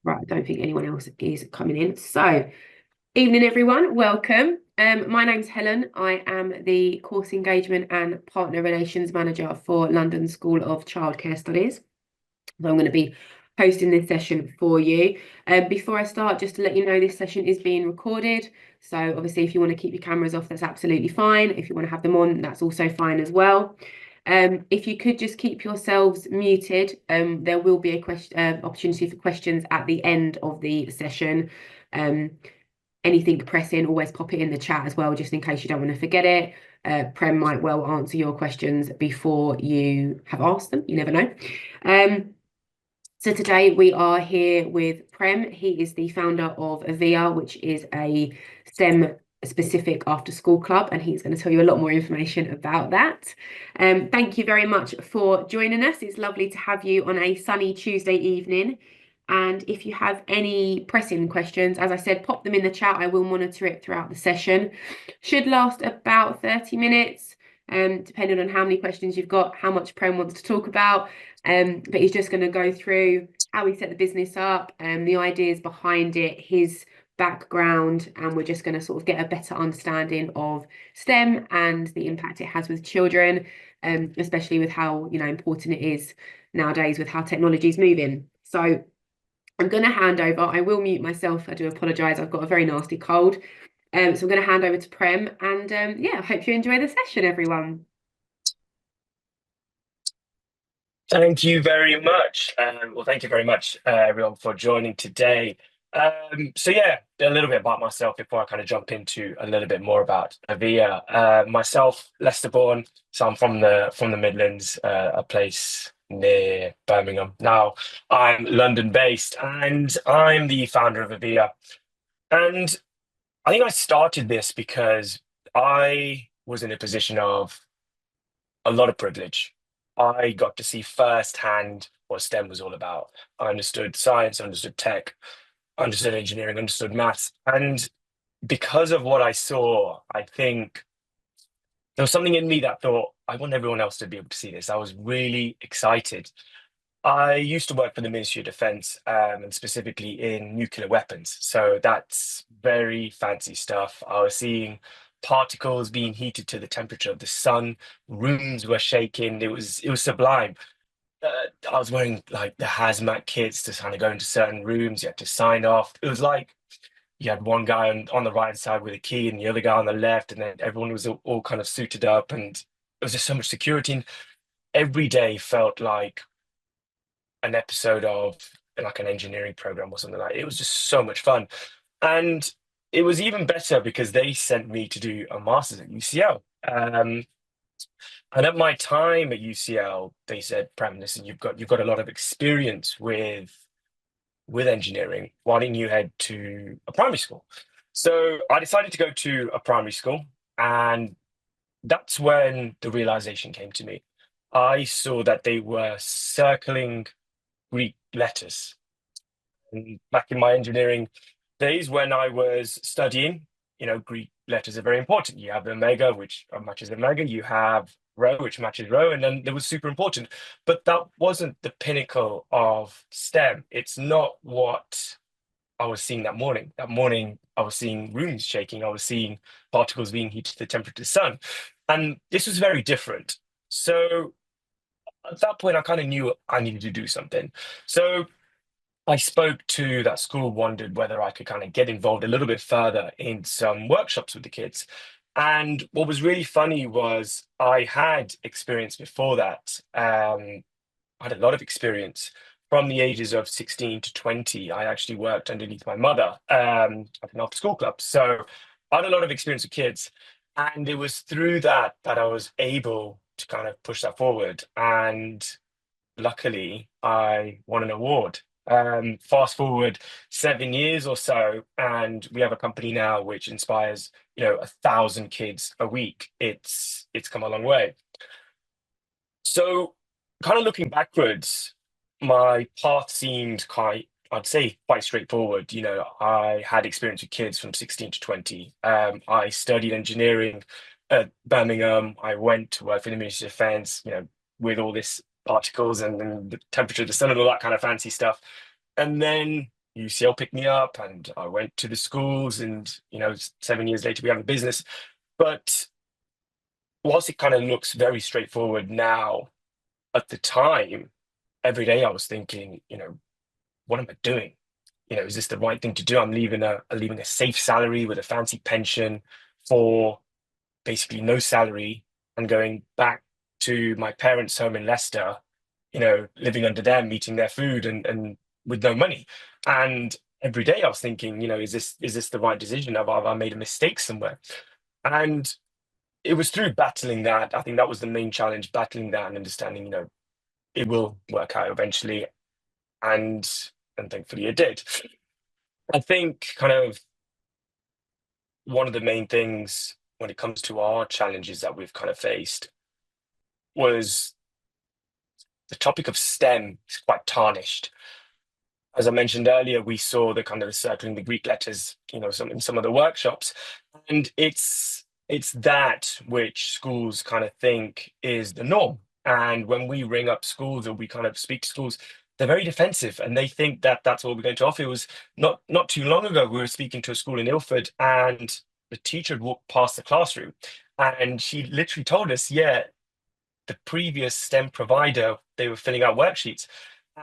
Right, I don't think anyone else is coming in. So, evening everyone, welcome. My name's Helen. I am the Course Engagement and Partner Relations Manager for London School of Childcare Studies. So I'm going to be hosting this session for you. Before I start, just to let you know, this session is being recorded. So obviously, if you want to keep your cameras off, that's absolutely fine. If you want to have them on, that's also fine as well. If you could just keep yourselves muted, there will be a opportunity for questions at the end of the session. Anything pressing, always pop it in the chat as well, just in case you don't want to forget it. Prem might well answer your questions before you have asked them. You never know. So today we are here with Prem. He is the founder of Aveea, which is a STEM specific after school club, and he's going to tell you a lot more information about that. Thank you very much for joining us. It's lovely to have you on a sunny Tuesday evening. And if you have any pressing questions, as I said, pop them in the chat. I will monitor it throughout the session. Should last about 30 minutes, depending on how many questions you've got, how much Prem wants to talk about. But he's just going to go through how he set the business up, the ideas behind it, his background, and we're just going to sort of get a better understanding of STEM and the impact it has with children, especially with how important it is nowadays with how technology is moving. So I'm going to hand over. I will mute myself. I do apologise. I've got a very nasty cold. So I'm going to hand over to Prem, and yeah, I hope you enjoy the session, everyone. Thank you very much. Well, thank you very much, everyone, for joining today. So yeah, a little bit about myself before I kind of jump into a little bit more about Aveea. Myself, Leicester born, so I'm from the Midlands, a place near Birmingham. Now, I'm London based, and I'm the founder of Aveea. And I think I started this because I was in a position of a lot of privilege. I got to see firsthand what STEM was all about. I understood science, understood tech, understood engineering, understood maths. And because of what I saw, I think there was something in me that thought, I want everyone else to be able to see this. I was really excited. I used to work for the Ministry of Defence, and specifically in nuclear weapons. So that's very fancy stuff. I was seeing particles being heated to the temperature of the sun. Rooms were shaking. It was sublime. I was wearing like the hazmat kits to kind of go into certain rooms. You had to sign off. It was like you had one guy on the right side with a key and the other guy on the left, and then everyone was all kind of suited up, and it was just so much security. And every day felt like an episode of like an engineering program or something like that. It was just so much fun. And it was even better because they sent me to do a master's at UCL. And at my time at UCL, they said, Prem, listen, you've got a lot of experience with engineering. Why don't you head to a primary school? So I decided to go to a primary school, and that's when the realization came to me. I saw that they were circling Greek letters. And back in my engineering days when I was studying, Greek letters are very important. You have omega, which matches omega, you have rho, which matches rho, and then it was super important. But that wasn't the pinnacle of STEM. It's not what I was seeing that morning. That morning, I was seeing rooms shaking, I was seeing particles being heated to the temperature of the sun. And this was very different. So at that point, I kind of knew I needed to do something. So I spoke to that school, wondered whether I could kind of get involved a little bit further in some workshops with the kids. And what was really funny was I had experience before that. I had a lot of experience from the ages of 16 to 20. I actually worked underneath my mother at an after school club. So I had a lot of experience with kids. And it was through that I was able to kind of push that forward. And luckily, I won an award. Fast forward 7 years or so, and we have a company now which inspires, 1,000 kids a week. It's come a long way. So, kind of looking backwards, my path seemed quite, I'd say, quite straightforward. I had experience with kids from 16 to 20. I studied engineering at Birmingham. I went to work for the Ministry of Defence, with all this particles and the temperature of the sun and all that kind of fancy stuff. And then UCL picked me up and I went to the schools, and 7 years later we have a business. But whilst it kind of looks very straightforward now, at the time, every day I was thinking, what am I doing? Is this the right thing to do? I'm leaving a safe salary with a fancy pension for basically no salary, and going back to my parents' home in Leicester, living under them, eating their food, and with no money. And every day I was thinking, is this the right decision? Have I made a mistake somewhere? And it was through battling that. I think that was the main challenge, battling that and understanding, it will work out eventually. And thankfully it did. I think kind of one of the main things when it comes to our challenges that we've kind of faced was the topic of STEM is quite tarnished. As I mentioned earlier, we saw the kind of circling the Greek letters, in some of the workshops, and it's that which schools kind of think is the norm. And when we ring up schools or we kind of speak to schools, they're very defensive and they think that that's what we're going to offer. It was not too long ago, we were speaking to a school in Ilford, and the teacher had walked past the classroom and she literally told us, yeah, the previous STEM provider, they were filling out worksheets.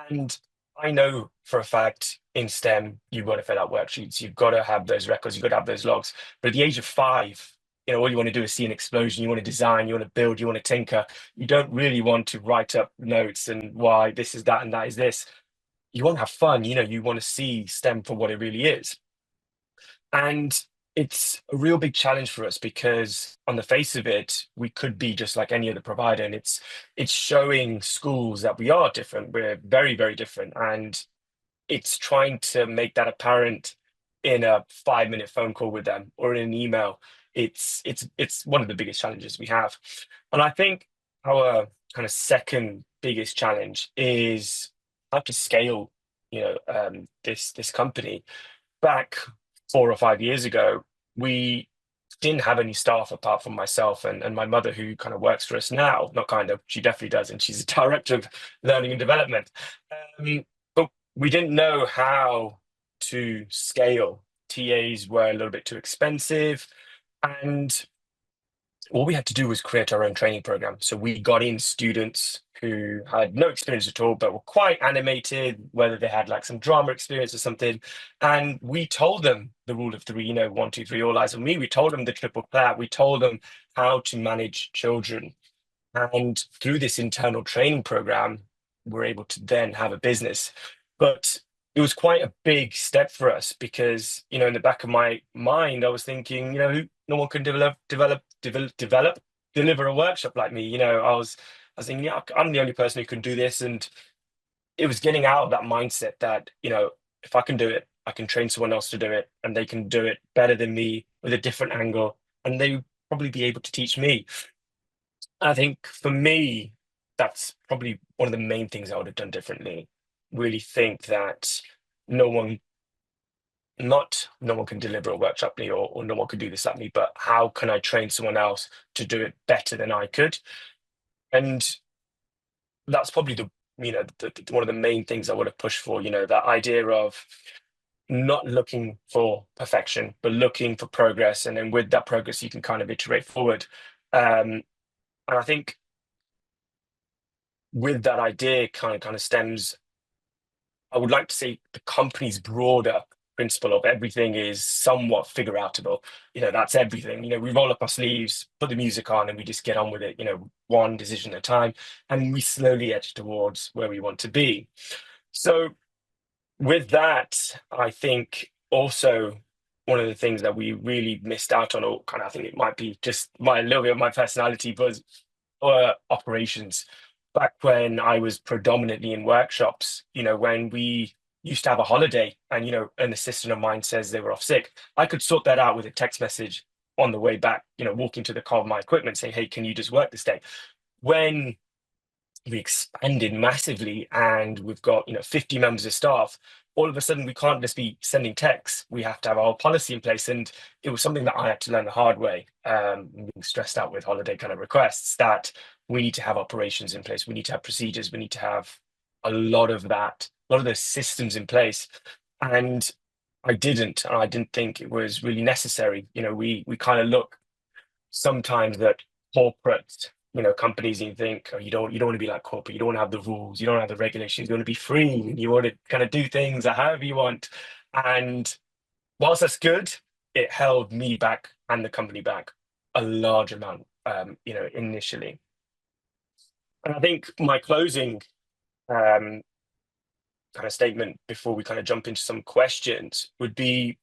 And I know for a fact in STEM, you've got to fill out worksheets, you've got to have those records, you've got to have those logs. But at the age of 5, all you want to do is see an explosion, you want to design, you want to build, you want to tinker. You don't really want to write up notes and why this is that and that is this. You want to have fun, you want to see STEM for what it really is. And it's a real big challenge for us because on the face of it, we could be just like any other provider. And it's showing schools that we are different. We're very, very different. And it's trying to make that apparent in a 5-minute phone call with them or in an email. It's one of the biggest challenges we have. And I think our kind of second biggest challenge is how to scale, this company. Back 4 or 5 years ago, we didn't have any staff apart from myself and my mother, who kind of works for us now. Not kind of, she definitely does, and she's a director of learning and development. But we didn't know how to scale. TAs were a little bit too expensive, and all we had to do was create our own training program. So we got in students who had no experience at all, but were quite animated, whether they had like some drama experience or something. And we told them the rule of 3, 1, 2, 3, all eyes on me. We told them the triple clap. We told them how to manage children. And through this internal training program, we're able to then have a business. But it was quite a big step for us because, in the back of my mind, I was thinking, no one can deliver a workshop like me. I was thinking, yeah, I'm the only person who can do this. And it was getting out of that mindset that, if I can do it, I can train someone else to do it, and they can do it better than me with a different angle, and they would probably be able to teach me. I think for me, that's probably one of the main things I would have done differently. Really think that no one, not no one can deliver a workshop like me, or no one could do this like me, but how can I train someone else to do it better than I could? And that's probably one of the main things I would have pushed for, that idea of not looking for perfection, but looking for progress. And then with that progress, you can kind of iterate forward. And I think with that idea kind of stems, I would like to say, the company's broader principle of everything is somewhat figure outable. That's everything. We roll up our sleeves, put the music on, and we just get on with it, one decision at a time, and we slowly edge towards where we want to be. So with that, I think also one of the things that we really missed out on, or kind of, I think it might be just a little bit of my personality, was operations. Back when I was predominantly in workshops, when we used to have a holiday and, an assistant of mine says they were off sick, I could sort that out with a text message on the way back, walking to the car with my equipment, saying, hey, can you just work this day? When we expanded massively and we've got 50 members of staff, all of a sudden we can't just be sending texts, we have to have our whole policy in place. And it was something that I had to learn the hard way, being stressed out with holiday kind of requests, that we need to have operations in place, we need to have procedures, we need to have a lot of those systems in place. And I didn't, and I didn't think it was really necessary. We kind of look sometimes at corporate, companies, and you think, oh, you don't want to be like corporate. You don't want to have the rules. You don't have the regulations. You want to be free. And you want to kind of do things however you want. And whilst that's good, it held me back and the company back a large amount, initially. And I think my closing um, kind of statement before we kind of jump into some questions would be,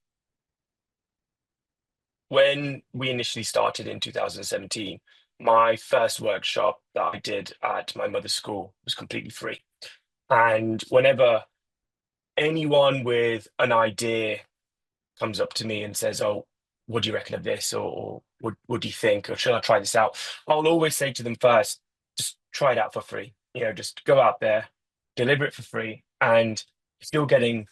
when we initially started in 2017, my first workshop that I did at my mother's school was completely free. And whenever anyone with an idea comes up to me and says, "Oh, what do you reckon of this?" or what do you think? Or should I try this out? I'll always say to them first, just try it out for free. Just go out there, deliver it for free. And if you're getting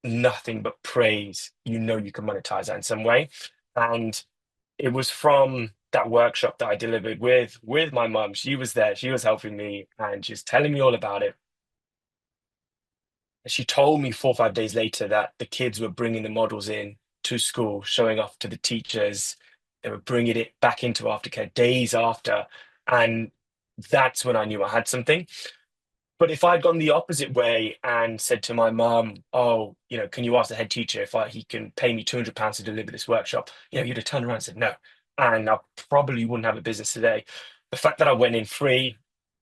nothing but praise, you can monetize that in some way. And it was from that workshop that I delivered with my mum. She was there, she was helping me, and she's telling me all about it. And she told me 4 or 5 days later that the kids were bringing the models in to school, showing off to the teachers. They were bringing it back into aftercare days after. And that's when I knew I had something. But if I'd gone the opposite way and said to my mum, "Oh, can you ask the head teacher if he can pay me £200 to deliver this workshop?" You'd have turned around and said no. And I probably wouldn't have a business today. The fact that I went in free,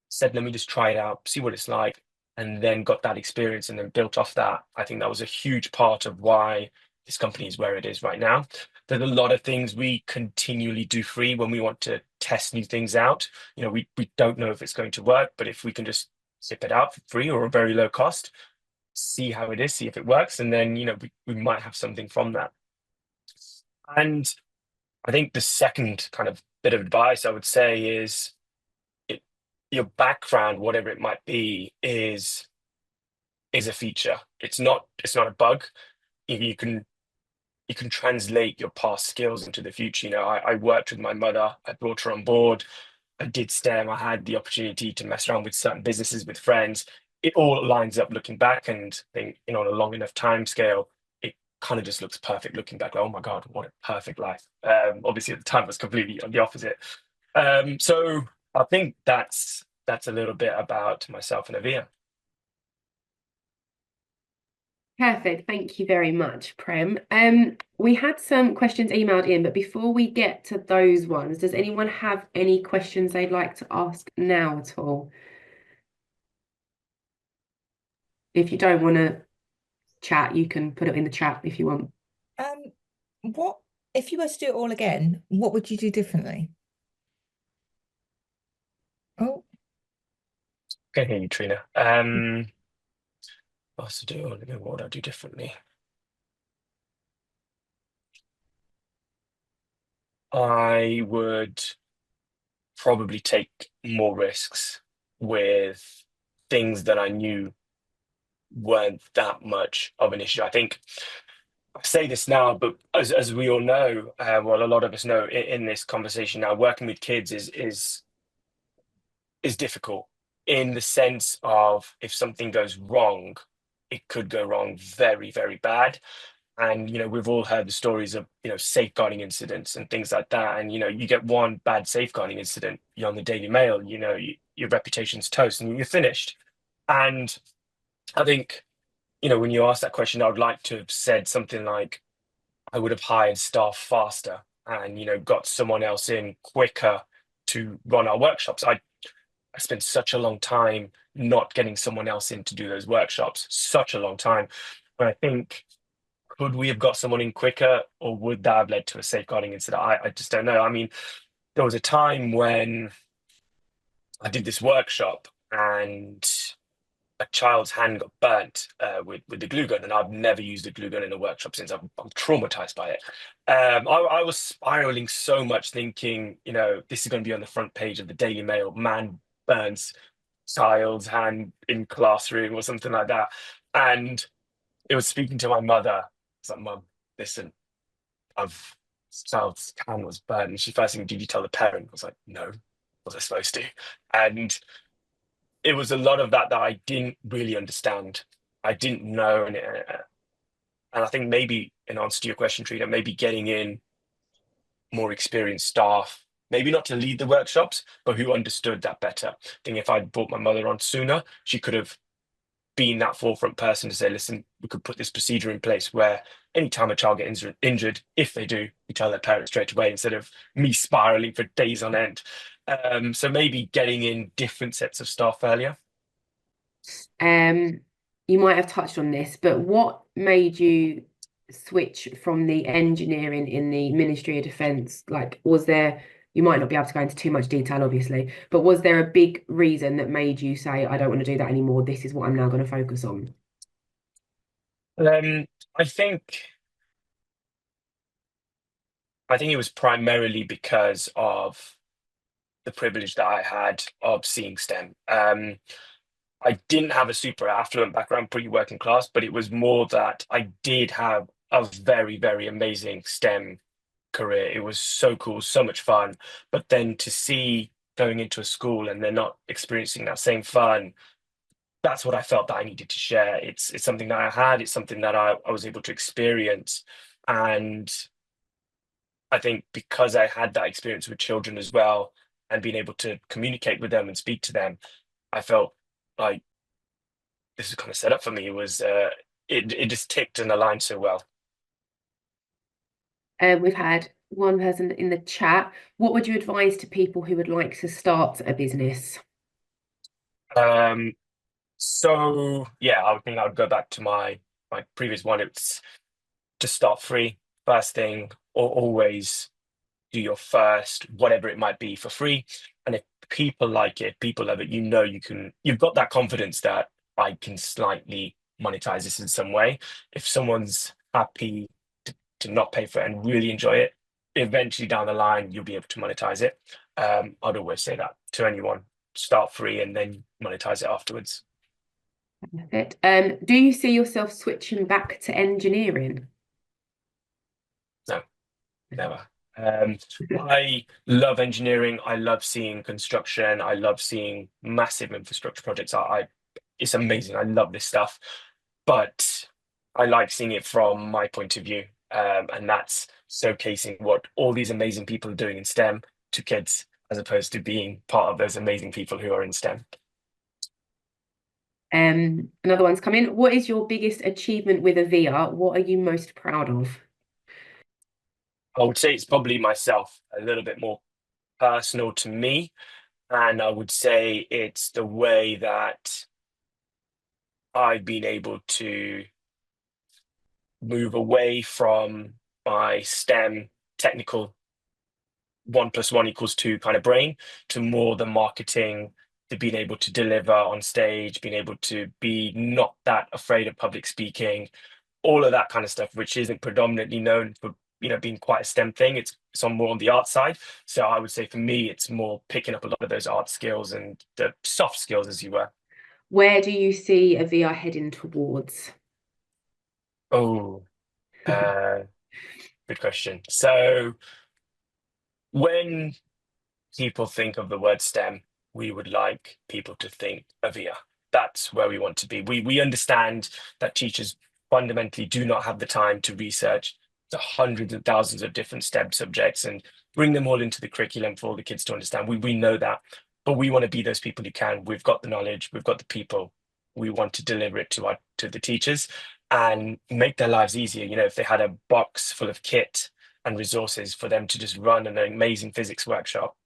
said, "Let me just try it out, see what it's like," and then got that experience and then built off that, I think that was a huge part of why this company is where it is right now. There's a lot of things we continually do free when we want to test new things out. We don't know if it's going to work, but if we can just zip it out for free or a very low cost, see how it is, see if it works, and then we might have something from that. And I think the second kind of bit of advice I would say is, your background, whatever it might be, is a feature. It's not a bug. You can translate your past skills into the future. I worked with my mother. I brought her on board. I did STEM. I had the opportunity to mess around with certain businesses with friends. It all lines up looking back, and I think, on a long enough time scale, it kind of just looks perfect looking back. Like, oh my God, what a perfect life. Obviously, at the time, it was completely the opposite. So I think that's a little bit about myself and Aveea. Perfect. Thank you very much, Prem. We had some questions emailed in, but before we get to those ones, does anyone have any questions they'd like to ask now at all? If you don't want to chat, you can put it in the chat if you want. What if you were to do it all again, what would you do differently? Oh, Can hear you, Trina. What else to do? What would I do differently? I would probably take more risks with things that I knew weren't that much of an issue. I think I say this now, but as we all know, well, a lot of us know in this conversation now, working with kids is difficult, in the sense of, if something goes wrong, it could go wrong very, very bad. And we've all heard the stories of safeguarding incidents and things like that. And you get one bad safeguarding incident, you're on the Daily Mail, your reputation's toast and you're finished. And I think, when you ask that question, I would like to have said something like, I would have hired staff faster and got someone else in quicker to run our workshops. I spent such a long time not getting someone else in to do those workshops, such a long time. And I think, could we have got someone in quicker, or would that have led to a safeguarding incident? I just don't know. I mean, there was a time when I did this workshop and a child's hand got burnt with the glue gun, and I've never used a glue gun in a workshop since. I'm traumatized by it. I was spiraling so much, thinking, this is going to be on the front page of the Daily Mail. Man burns child's hand in classroom or something like that. And it was speaking to my mother. It's like, "Mum, listen, I've child's hand was burnt." And she first thing, "Did you tell the parent?" I was like, "No, was I supposed to?" And it was a lot of that I didn't really understand. I didn't know, and And I think maybe in answer to your question, Trina, maybe getting in more experienced staff, maybe not to lead the workshops, but who understood that better. I think if I'd brought my mother on sooner, she could have been that forefront person to say, listen, we could put this procedure in place where anytime a child gets injured, if they do, we tell their parents straight away instead of me spiraling for days on end. So maybe getting in different sets of staff earlier. You might have touched on this, but what made you switch from the engineering in the Ministry of Defence? Like, was there, you might not be able to go into too much detail, obviously, but was there a big reason that made you say, I don't want to do that anymore, this is what I'm now going to focus on? I think it was primarily because of the privilege that I had of seeing STEM. I didn't have a super affluent background, pretty working class, but it was more that I did have a very, very amazing STEM career. It was so cool, so much fun. But then to see going into a school and they're not experiencing that same fun, that's what I felt that I needed to share. It's something that I had, it's something that I was able to experience. And I think because I had that experience with children as well and being able to communicate with them and speak to them, I felt like this is kind of set up for me. It was it just ticked and aligned so well. We've had one person in the chat. What would you advise to people who would like to start a business? So yeah, I would think I would go back to my previous one. It's to start free, first thing, or always do your first, whatever it might be, for free. And if people like it, people love it, you've got that confidence that I can slightly monetize this in some way. If someone's happy to not pay for it and really enjoy it, eventually down the line, you'll be able to monetize it. I'd always say that to anyone, start free and then monetize it afterwards. Perfect. Do you see yourself switching back to engineering? No, never. I love engineering. I love seeing construction. I love seeing massive infrastructure projects. It's amazing. I love this stuff, but I like seeing it from my point of view, and that's showcasing what all these amazing people are doing in STEM to kids, as opposed to being part of those amazing people who are in STEM. Another one's come in. What is your biggest achievement with Aveea? What are you most proud of? I would say it's probably myself, a little bit more personal to me. And I would say it's the way that I've been able to move away from my STEM technical 1+1=2 kind of brain to more the marketing, to being able to deliver on stage, being able to be not that afraid of public speaking, all of that kind of stuff, which isn't predominantly known for being quite a STEM thing. It's on more on the art side. So I would say for me, it's more picking up a lot of those art skills and the soft skills, as you were. Where do you see Aveea heading towards? Oh, good question. So when people think of the word STEM, we would like people to think Aveea. That's where we want to be. We understand that teachers fundamentally do not have the time to research the hundreds and thousands of different STEM subjects and bring them all into the curriculum for all the kids to understand. We know that, but we want to be those people who can. We've got the knowledge, we've got the people. We want to deliver it to the teachers and make their lives easier. If they had a box full of kit and resources for them to just run an amazing physics workshop,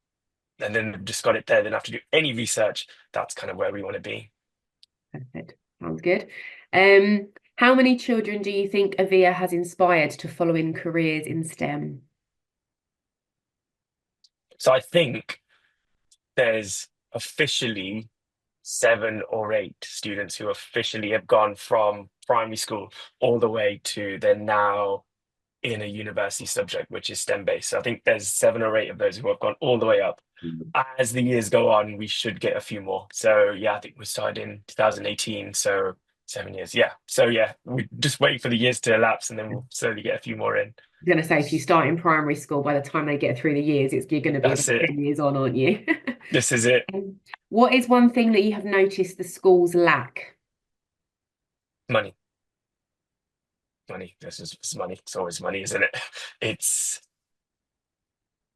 and then they've just got it there, they don't have to do any research. That's kind of where we want to be. Perfect. Sounds good. How many children do you think Aveea has inspired to follow in careers in STEM? So I think there's officially 7 or 8 students who officially have gone from primary school all the way to they're now in a university subject, which is STEM based. So I think there's 7 or 8 of those who have gone all the way up. As the years go on, we should get a few more. So yeah, I think we started in 2018. So 7 years. Yeah. So yeah, we just wait for the years to elapse and then we'll slowly get a few more in. I'm going to say, if you start in primary school, by the time they get through the years, you're going to be about 10 years on, aren't you? This is it. What is one thing that you have noticed the schools lack? Money. money. This is money. It's always money, isn't it?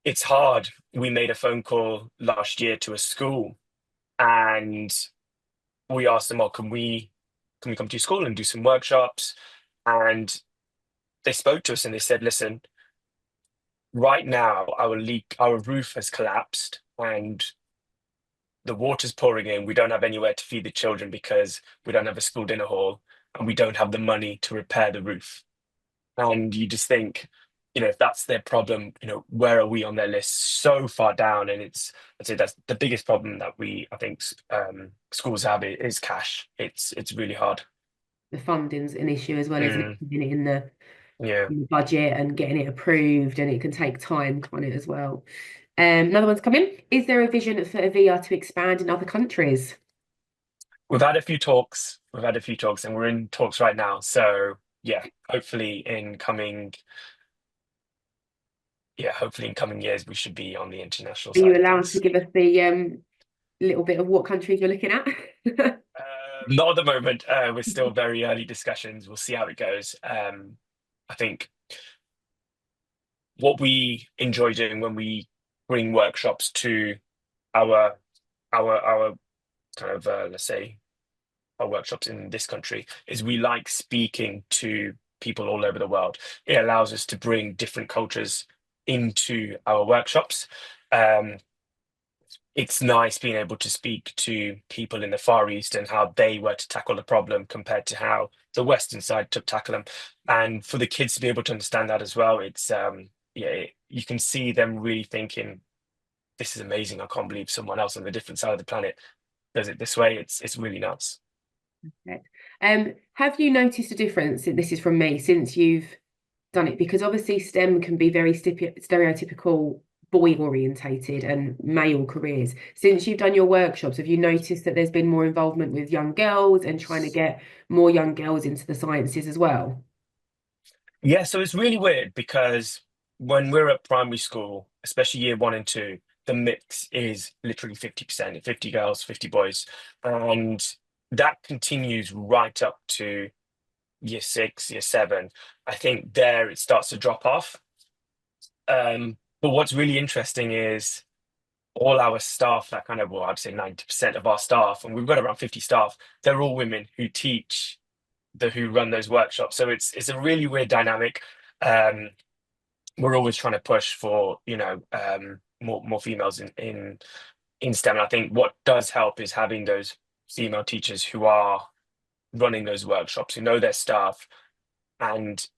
It's hard. We made a phone call last year to a school, and we asked them, "Oh, can we come to your school and do some workshops?" And they spoke to us and they said, "Listen, right now our roof has collapsed, and the water's pouring in. We don't have anywhere to feed the children because we don't have a school dinner hall, and we don't have the money to repair the roof." And you just think, if that's their problem, where are we on their list? So far down. And I'd say that's the biggest problem that I think schools have is cash. It's really hard. The funding's an issue as well, isn't it? Getting it in the Yeah. budget and getting it approved, and it can take time, can't it, as well? Another one's come in. Is there a vision for Aveea to expand in other countries? We've had a few talks, and we're in talks right now. So yeah, hopefully in coming years, we should be on the international Are side you of allowed things. to give us the little bit of what countries you're looking at? Not at the moment. We're still very early discussions. We'll see how it goes. I think what we enjoy doing when we bring workshops to our kind of let's say our workshops in this country is we like speaking to people all over the world. It allows us to bring different cultures into our workshops. It's nice being able to speak to people in the Far East and how they were to tackle the problem compared to how the Western side took tackle them. And for the kids to be able to understand that as well, it's you can see them really thinking, this is amazing. I can't believe someone else on the different side of the planet does it this way. It's really nuts. Okay. Have you noticed a difference, this is from me, since you've done it? Because obviously STEM can be very stereotypical boy orientated and male careers. Since you've done your workshops, have you noticed that there's been more involvement with young girls and trying to get more young girls into the sciences as well? Yeah, so it's really weird because when we're at primary school, especially year 1 and 2, the mix is literally 50%, 50 girls, 50 boys. And that continues right up to year 6, year 7. I think there it starts to drop off. But what's really interesting is all our staff, that kind of, well, I'd say 90% of our staff, and we've got around 50 staff, they're all women who teach, who run those workshops. So it's a really weird dynamic. We're always trying to push for more females in STEM. And I think what does help is having those female teachers who are running those workshops, who know their staff, and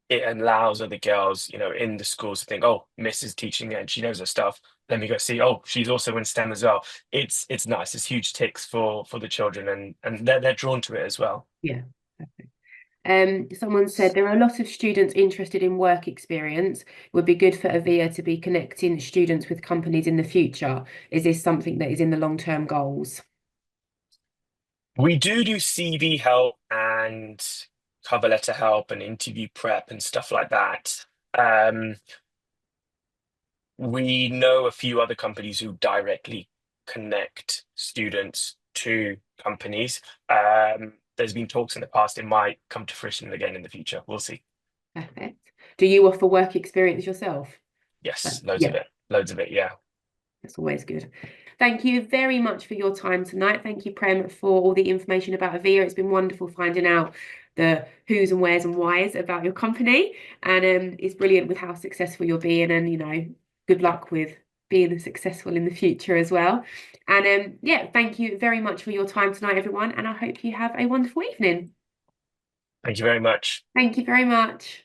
it allows other girls, in the schools to think, oh, Miss is teaching and she knows her stuff. Let me go see. Oh, she's also in STEM as well. It's nice. It's huge ticks for the children, and they're drawn to it as well. Yeah. Someone said there are a lot of students interested in work experience. It would be good for Aveea to be connecting students with companies in the future. Is this something that is in the long-term goals? We do CV help and cover letter help and interview prep and stuff like that. We know a few other companies who directly connect students to companies. There's been talks in the past. It might come to fruition again in the future. We'll see. Perfect. Do you offer work experience yourself? Yes, loads of it. Yeah. That's always good. Thank you very much for your time tonight. Thank you, Prem, for all the information about Aveea. It's been wonderful finding out the who's and where's and whys about your company. And it's brilliant with how successful you're being, and good luck with being successful in the future as well. And thank you very much for your time tonight, everyone. And I hope you have a wonderful evening. Thank you very much. Thank you very much.